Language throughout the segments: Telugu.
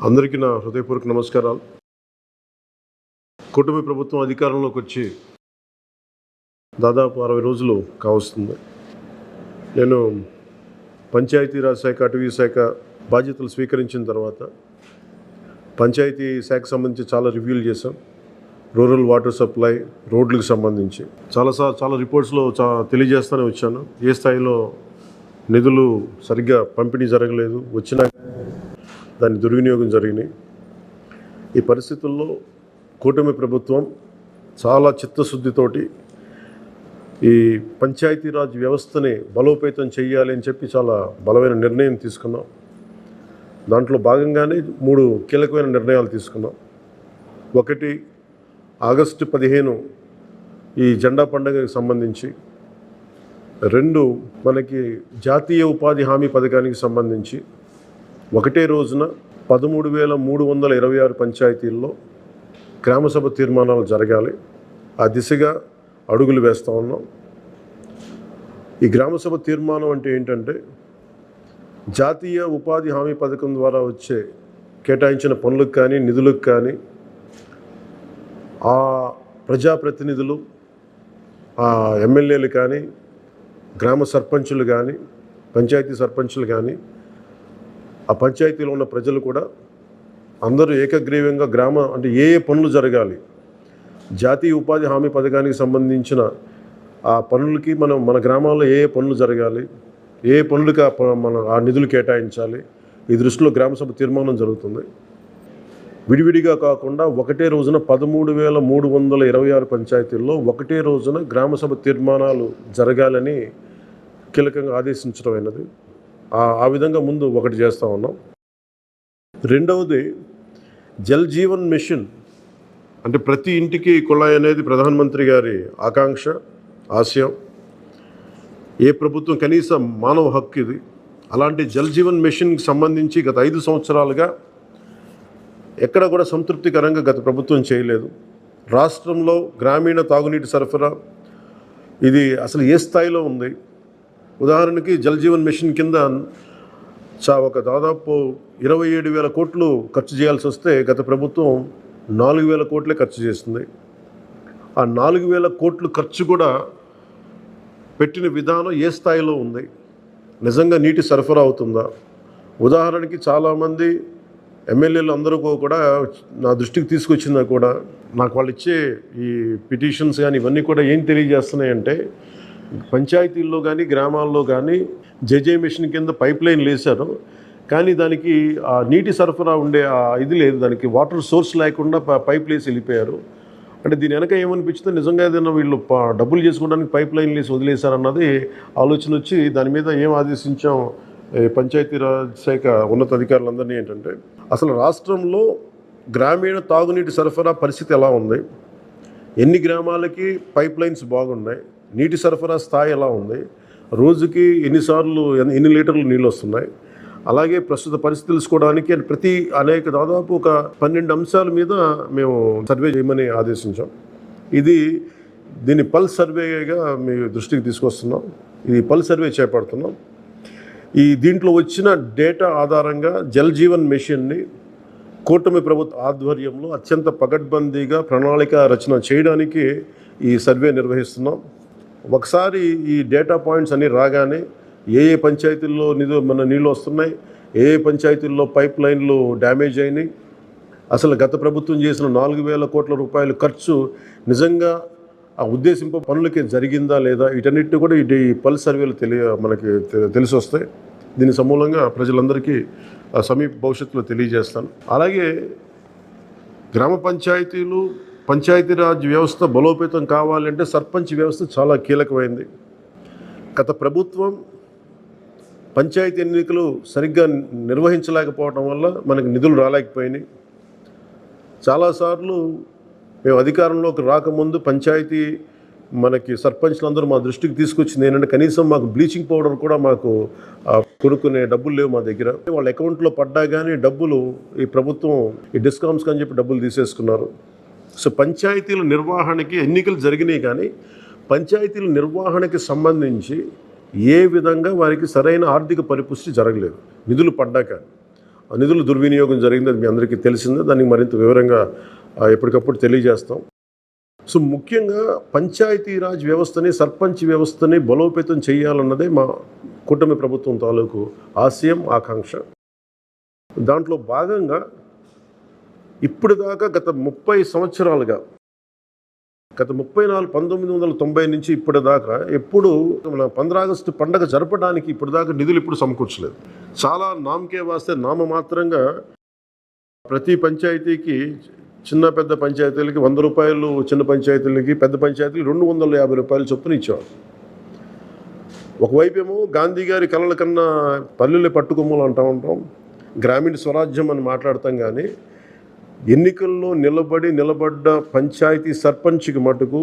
అందరికీ నా హృదయపూర్వక నమస్కారాలు. కూటమి ప్రభుత్వం అధికారంలోకి వచ్చి దాదాపు 60 రోజులు కావస్తుంది. నేను పంచాయతీరాజ్ శాఖ, అటవీ శాఖ బాధ్యతలు స్వీకరించిన తర్వాత పంచాయతీ శాఖకు సంబంధించి చాలా రివ్యూలు చేశాం. రూరల్ వాటర్ సప్లై, రోడ్లకు సంబంధించి చాలా రిపోర్ట్స్లో తెలియజేస్తూనే వచ్చాను. ఏ స్థాయిలో నిధులు సరిగ్గా పంపిణీ జరగలేదు, వచ్చినా దాని దుర్వినియోగం జరిగినాయి. ఈ పరిస్థితుల్లో కూటమి ప్రభుత్వం చాలా చిత్తశుద్ధితోటి ఈ పంచాయతీరాజ్ వ్యవస్థని బలోపేతం చేయాలి అని చెప్పి చాలా బలమైన నిర్ణయం తీసుకున్నాం. దాంట్లో భాగంగానే 3 కీలకమైన నిర్ణయాలు తీసుకున్నాం. ఒకటి, ఆగస్టు 15 ఈ జెండా పండుగకి సంబంధించి. 2, మనకి జాతీయ ఉపాధి హామీ పథకానికి సంబంధించి ఒకటే రోజున 13,326 పంచాయతీల్లో గ్రామసభ తీర్మానాలు జరగాలి. ఆ దిశగా అడుగులు వేస్తూ ఉన్నాం. ఈ గ్రామసభ తీర్మానం అంటే ఏంటంటే, జాతీయ ఉపాధి హామీ పథకం ద్వారా వచ్చే కేటాయించిన పనులకు కానీ నిధులకు కానీ ఆ ప్రజాప్రతినిధులు, ఆ ఎమ్మెల్యేలు కానీ, గ్రామ సర్పంచులు కానీ, పంచాయతీ సర్పంచులు కానీ, ఆ పంచాయతీలో ఉన్న ప్రజలు కూడా అందరూ ఏకగ్రీవంగా అంటే ఏ పనులు జరగాలి, జాతీయ ఉపాధి హామీ పథకానికి సంబంధించిన ఆ పనులకి మన గ్రామాల్లో ఏ పనులు జరగాలి, ఏ పనులకి ఆ నిధులు కేటాయించాలి, ఈ దృష్టిలో గ్రామసభ తీర్మానం జరుగుతుంది. విడివిడిగా కాకుండా ఒకటే రోజున 13,326 పంచాయతీల్లో ఒకటే రోజున గ్రామసభ తీర్మానాలు జరగాలని కీలకంగా ఆదేశించడం అయినది. ఆ విధంగా ముందు ఒకటి చేస్తూ ఉన్నాం. రెండవది, జల్ జీవన్ మిషన్. అంటే ప్రతి ఇంటికి కుళాయి అనేది ప్రధానమంత్రి గారి ఆకాంక్ష, ఆశయం. ఏ ప్రభుత్వం కనీసం మానవ హక్కు ఇది. అలాంటి జల్ జీవన్ మిషన్కి సంబంధించి గత 5 సంవత్సరాలుగా ఎక్కడ కూడా సంతృప్తికరంగా గత ప్రభుత్వం చేయలేదు. రాష్ట్రంలో గ్రామీణ తాగునీటి సరఫరా ఇది అసలు ఏ స్థాయిలో ఉంది? ఉదాహరణకి జల్ జీవన్ మిషన్ కింద ఒక దాదాపు 27,000 కోట్లు ఖర్చు చేయాల్సి వస్తే గత ప్రభుత్వం 4,000 కోట్లే ఖర్చు చేస్తుంది. ఆ 4,000 కోట్లు ఖర్చు కూడా పెట్టిన విధానం ఏ స్థాయిలో ఉంది? నిజంగా నీటి సరఫరా అవుతుందా? ఉదాహరణకి చాలామంది ఎమ్మెల్యేలు అందరూ కూడా నా దృష్టికి తీసుకొచ్చినా కూడా నాకు వాళ్ళు ఇచ్చే ఈ పిటిషన్స్ కానీ ఇవన్నీ కూడా ఏం తెలియజేస్తున్నాయంటే, పంచాయతీల్లో కానీ గ్రామాల్లో కానీ జేజే మిషన్ కింద పైప్ లైన్లు వేశారు, కానీ దానికి ఆ నీటి సరఫరా ఉండే ఇది లేదు, దానికి వాటర్ సోర్స్ లేకుండా పైప్ వేసి వెళ్ళిపోయారు. అంటే దీని వెనక ఏమనిపించిందో, నిజంగా ఏదైనా వీళ్ళు డబ్బులు చేసుకోవడానికి పైప్ లైన్లు వేసి వదిలేశారన్నది ఆలోచన వచ్చి దాని మీద ఏం ఆదేశించాం పంచాయతీరాజ్ శాఖ ఉన్నతాధికారులందరినీ ఏంటంటే, అసలు రాష్ట్రంలో గ్రామీణ తాగునీటి సరఫరా పరిస్థితి ఎలా ఉంది, ఎన్ని గ్రామాలకి పైప్ లైన్స్ బాగున్నాయి, నీటి సరఫరా స్థాయి ఎలా ఉంది, రోజుకి ఎన్ని లీటర్లు నీళ్ళు వస్తున్నాయి, అలాగే ప్రస్తుత పరిస్థితి తెలుసుకోవడానికి దాదాపు ఒక 12 అంశాల మీద మేము సర్వే చేయమని ఆదేశించాం. దీన్ని పల్స్ సర్వేగా మీ దృష్టికి తీసుకొస్తున్నాం. ఇది పల్స్ సర్వే చేపడుతున్నాం. దీంట్లో వచ్చిన డేటా ఆధారంగా జల్ జీవన్ మిషన్ని కూటమి ప్రభుత్వ ఆధ్వర్యంలో అత్యంత పకడ్బందీగా ప్రణాళిక రచన చేయడానికి ఈ సర్వే నిర్వహిస్తున్నాం. ఒకసారి ఈ డేటా పాయింట్స్ అన్నీ రాగానే ఏ పంచాయతీల్లో నీళ్ళు వస్తున్నాయి, ఏ పంచాయతీల్లో పైప్ లైన్లు డ్యామేజ్ అయినాయి, అసలు గత ప్రభుత్వం చేసిన 4,000 కోట్ల రూపాయల ఖర్చు నిజంగా ఆ ఉద్దేశింప పనులకి జరిగిందా లేదా, వీటన్నిటిని కూడా ఈ పల్స్ సర్వేలు మనకి తెలిసి వస్తాయి. దీని సమూలంగా ప్రజలందరికీ సమీప భవిష్యత్తులో తెలియజేస్తాను. అలాగే గ్రామ పంచాయతీలు, పంచాయతీరాజ్ వ్యవస్థ బలోపేతం కావాలంటే సర్పంచ్ వ్యవస్థ చాలా కీలకమైంది. గత ప్రభుత్వం పంచాయతీ ఎన్నికలు సరిగ్గా నిర్వహించలేకపోవడం వల్ల మనకు నిధులు రాలేకపోయినాయి. చాలాసార్లు మేము అధికారంలోకి రాకముందు పంచాయతీ మనకి సర్పంచ్లందరూ మా దృష్టికి తీసుకొచ్చింది ఏంటంటే, కనీసం మాకు బ్లీచింగ్ పౌడర్ కూడా మాకు కొనుక్కునే డబ్బులు లేవు మా దగ్గర. వాళ్ళ అకౌంట్లో పడ్డా కానీ డబ్బులు ఈ ప్రభుత్వం ఈ డిస్కౌంట్స్ అని చెప్పి డబ్బులు తీసేసుకున్నారు. సో పంచాయతీల నిర్వహణకి ఎన్నికలు జరిగినాయి, కానీ పంచాయతీల నిర్వహణకి సంబంధించి ఏ విధంగా వారికి సరైన ఆర్థిక పరిపుష్టి జరగలేదు నిధులు పడ్డాక. నిధుల దుర్వినియోగం జరిగింది, అది మీ అందరికీ తెలిసిందే. దానికి మరింత వివరంగా ఎప్పటికప్పుడు తెలియజేస్తాం. సో ముఖ్యంగా పంచాయతీరాజ్ వ్యవస్థని, సర్పంచ్ వ్యవస్థని బలోపేతం చేయాలన్నదే మా కూటమి ప్రభుత్వం తాలూకు ఆశయం, ఆకాంక్ష. దాంట్లో భాగంగా ఇప్పటిదాకా గత 30 సంవత్సరాలుగా, గత 1990 నుంచి ఇప్పటిదాకా ఎప్పుడు మన 15 ఆగస్టు పండగ జరపడానికి ఇప్పటిదాకా నిధులు ఇప్పుడు సమకూర్చలేదు. చాలా నామకే వాస్తే నామమాత్రంగా ప్రతి పంచాయతీకి, చిన్న పెద్ద పంచాయతీలకి 100 రూపాయలు, చిన్న పంచాయతీలకి, పెద్ద పంచాయతీలకి 250 రూపాయలు చొప్పున ఇచ్చేవారు. ఒకవైపేమో గాంధీ గారి కలల కన్నా పల్లెలు పట్టుకొమ్మలు అంటూ ఉంటాం, గ్రామీణ స్వరాజ్యం అని మాట్లాడతాం. కానీ ఎన్నికల్లో నిలబడ్డ పంచాయతీ సర్పంచ్కి మటుకు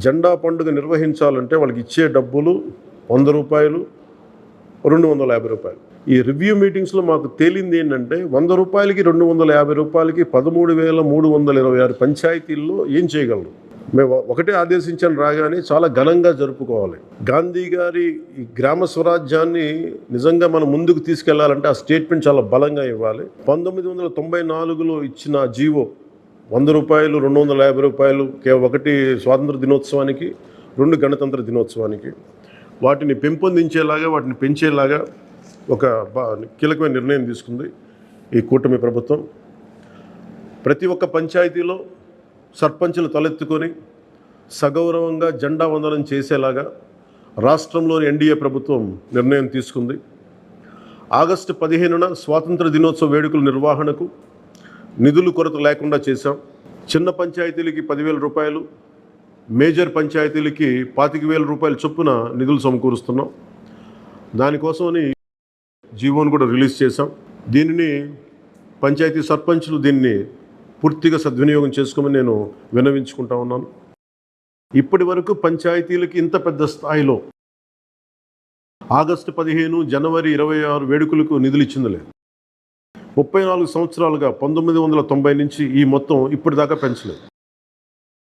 జెండా పండుగ నిర్వహించాలంటే వాళ్ళకి ఇచ్చే డబ్బులు 100 రూపాయలు, 250 రూపాయలు. ఈ రివ్యూ మీటింగ్స్లో మాకు తేలింది ఏంటంటే 100 రూపాయలకి, 250 రూపాయలకి 13,326 పంచాయతీల్లో ఏం చేయగలరు? మేము ఒకటే ఆదేశించాను, రాగానే చాలా ఘనంగా జరుపుకోవాలి. గాంధీ గారి ఈ గ్రామ స్వరాజ్యాన్ని నిజంగా మనం ముందుకు తీసుకెళ్లాలంటే ఆ స్టేట్మెంట్ చాలా బలంగా ఇవ్వాలి. 1994లో ఇచ్చిన జీవో 100 రూపాయలు, 250 రూపాయలు, ఒకటి స్వాతంత్ర దినోత్సవానికి, 2 గణతంత్ర దినోత్సవానికి, వాటిని పెంపొందించేలాగా, వాటిని పెంచేలాగా ఒక కీలకమైన నిర్ణయం తీసుకుంది ఈ కూటమి ప్రభుత్వం. ప్రతి ఒక్క పంచాయతీలో సర్పంచులు తలెత్తుకొని సగౌరవంగా జెండా వందనం చేసేలాగా రాష్ట్రంలోని ఎన్డీఏ ప్రభుత్వం నిర్ణయం తీసుకుంది. ఆగస్టు 15న స్వాతంత్ర దినోత్సవ వేడుకల నిర్వహణకు నిధులు కొరత లేకుండా చేశాం. చిన్న పంచాయతీలకి 10,000 రూపాయలు, మేజర్ పంచాయతీలకి 25,000 రూపాయల చొప్పున నిధులు సమకూరుస్తున్నాం. దానికోసమని జీవోను కూడా రిలీజ్ చేశాం. దీనిని పంచాయతీ సర్పంచులు దీన్ని పూర్తిగా సద్వినియోగం చేసుకోమని నేను విన్నవించుకుంటా ఉన్నాను. ఇప్పటి వరకు పంచాయతీలకి ఇంత పెద్ద స్థాయిలో ఆగస్టు 15, జనవరి 26 వేడుకలకు నిధులు ఇచ్చింది లేదు. 34 సంవత్సరాలుగా 1990 నుంచి ఈ మొత్తం ఇప్పటిదాకా పెంచలేదు.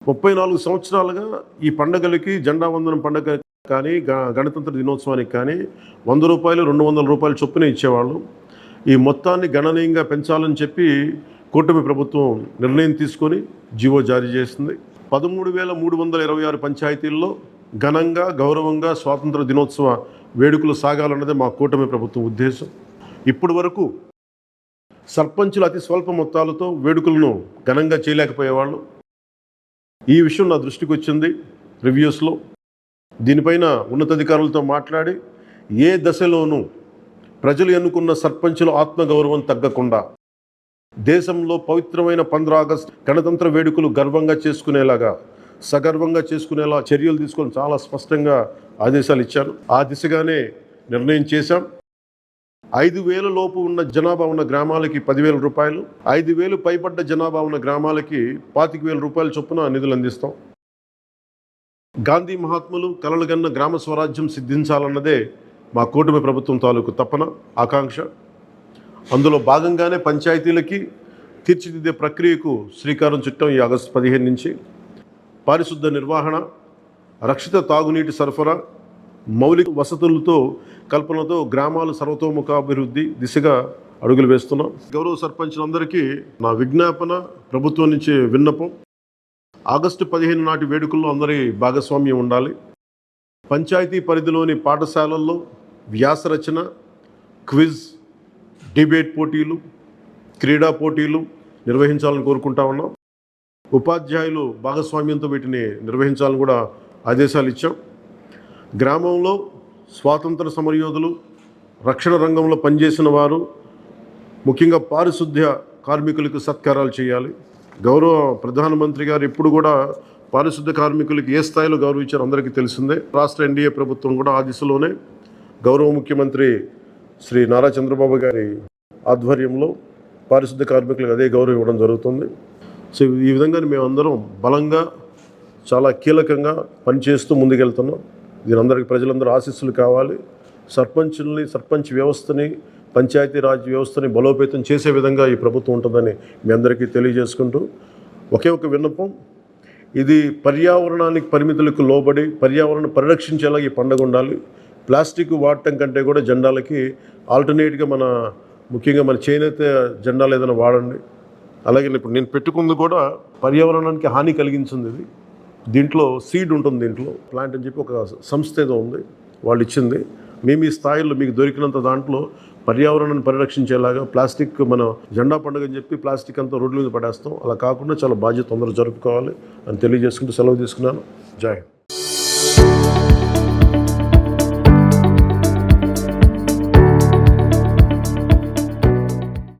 34 సంవత్సరాలుగా ఈ పండగలకి, జెండా వందనం పండగ కానీ, గణతంత్ర దినోత్సవానికి కానీ 100 రూపాయలు, 200 రూపాయలు చొప్పున ఇచ్చేవాళ్ళు. ఈ మొత్తాన్ని గణనీయంగా పెంచాలని చెప్పి కూటమి ప్రభుత్వం నిర్ణయం తీసుకొని జీవో జారీ చేసింది. 13,326 పంచాయతీల్లో ఘనంగా, గౌరవంగా స్వాతంత్ర దినోత్సవ వేడుకలు సాగాలన్నదే మా కూటమి ప్రభుత్వం ఉద్దేశం. ఇప్పటి వరకు సర్పంచులు అతి స్వల్ప మొత్తాలతో వేడుకలను ఘనంగా చేయలేకపోయేవాళ్ళు. ఈ విషయం నా దృష్టికి వచ్చింది రివ్యూస్లో. దీనిపైన ఉన్నతాధికారులతో మాట్లాడి ఏ దశలోనూ ప్రజలు ఎన్నుకున్న సర్పంచుల ఆత్మగౌరవం తగ్గకుండా దేశంలో పవిత్రమైన 15 ఆగస్టు గణతంత్ర వేడుకలు గర్వంగా చేసుకునేలాగా, సగర్వంగా చేసుకునేలా చర్యలు తీసుకొని చాలా స్పష్టంగా ఆదేశాలు ఇచ్చాను. ఆ దిశగానే నిర్ణయం చేశాం. 5,000 లోపు ఉన్న జనాభా ఉన్న గ్రామాలకి 10,000 రూపాయలు, 5,000 పైబడ్డ జనాభా ఉన్న గ్రామాలకి 25,000 రూపాయల చొప్పున నిధులు అందిస్తాం. గాంధీ మహాత్ములు కలలుగన్న గ్రామ స్వరాజ్యం సిద్ధించాలన్నదే మా కూటమి ప్రభుత్వం తాలూకు తపన, ఆకాంక్ష. అందులో భాగంగానే పంచాయతీలకి తీర్చిదిద్దే ప్రక్రియకు శ్రీకారం చుట్టాం. ఈ ఆగస్టు 15 నుంచి పారిశుద్ధ నిర్వహణ, రక్షిత తాగునీటి సరఫరా, మౌలిక వసతులతో కల్పనతో గ్రామాలు సర్వతోముఖాభివృద్ధి దిశగా అడుగులు వేస్తున్నాం. గౌరవ సర్పంచులందరికీ నా విజ్ఞాపన, ప్రభుత్వం నుంచి విన్నపం, ఆగస్టు 15 నాటి వేడుకల్లో అందరి భాగస్వామ్యం ఉండాలి. పంచాయతీ పరిధిలోని పాఠశాలల్లో వ్యాసరచన, క్విజ్, డిబేట్ పోటీలు, క్రీడా పోటీలు నిర్వహించాలని కోరుకుంటా ఉన్నాం. ఉపాధ్యాయులు భాగస్వామ్యంతో వీటిని నిర్వహించాలని కూడా ఆదేశాలు ఇచ్చాం. గ్రామంలో స్వాతంత్ర సమరయోధులు, రక్షణ రంగంలో పనిచేసిన వారు, ముఖ్యంగా పారిశుద్ధ్య కార్మికులకు సత్కారాలు చేయాలి. గౌరవ ప్రధానమంత్రి గారు ఇప్పుడు కూడా పారిశుద్ధ్య కార్మికులకి ఏ స్థాయిలో గౌరవించారో అందరికీ తెలిసిందే. రాష్ట్ర ఎన్డీఏ ప్రభుత్వం కూడా ఆ దిశలోనే గౌరవ ముఖ్యమంత్రి శ్రీ నారా చంద్రబాబు గారి ఆధ్వర్యంలో పారిశుద్ధ్య కార్మికులకు అదే గౌరవం ఇవ్వడం జరుగుతుంది. సో ఈ విధంగా మేమందరం బలంగా, చాలా కీలకంగా పనిచేస్తూ ముందుకెళ్తున్నాం. దీని అందరికీ ప్రజలందరూ ఆశీస్సులు కావాలి. సర్పంచ్ వ్యవస్థని, పంచాయతీరాజ్ వ్యవస్థని బలోపేతం చేసే విధంగా ఈ ప్రభుత్వం ఉంటుందని మీ అందరికీ తెలియజేసుకుంటూ, ఒకే ఒక విన్నపం, ఇది పర్యావరణానికి పరిమితులకు లోబడి పర్యావరణ పరిరక్షించేలా ఈ పండుగ ఉండాలి. ప్లాస్టిక్ వాడటం కంటే కూడా జెండాలకి ఆల్టర్నేట్గా మన ముఖ్యంగా మన చేనేత జెండాలు ఏదైనా వాడండి. అలాగే ఇప్పుడు నేను పెట్టుకుంది కూడా పర్యావరణానికి హాని కలిగించింది ఇది. దీంట్లో సీడ్ ఉంటుంది, దీంట్లో ప్లాంట్ అని చెప్పి ఒక సంస్థ ఏదో ఉంది, వాళ్ళు ఇచ్చింది. మేము ఈ స్థాయిలో మీకు దొరికినంత దాంట్లో పర్యావరణాన్ని పరిరక్షించేలాగా ప్లాస్టిక్ మన జెండా పండుగ అని చెప్పి ప్లాస్టిక్ అంతా రోడ్ల మీద పడేస్తాం. అలా కాకుండా చాలా బాధ్యత తొందరగా జరుపుకోవాలి అని తెలియజేసుకుంటూ సెలవు తీసుకున్నాను. జై హింద్.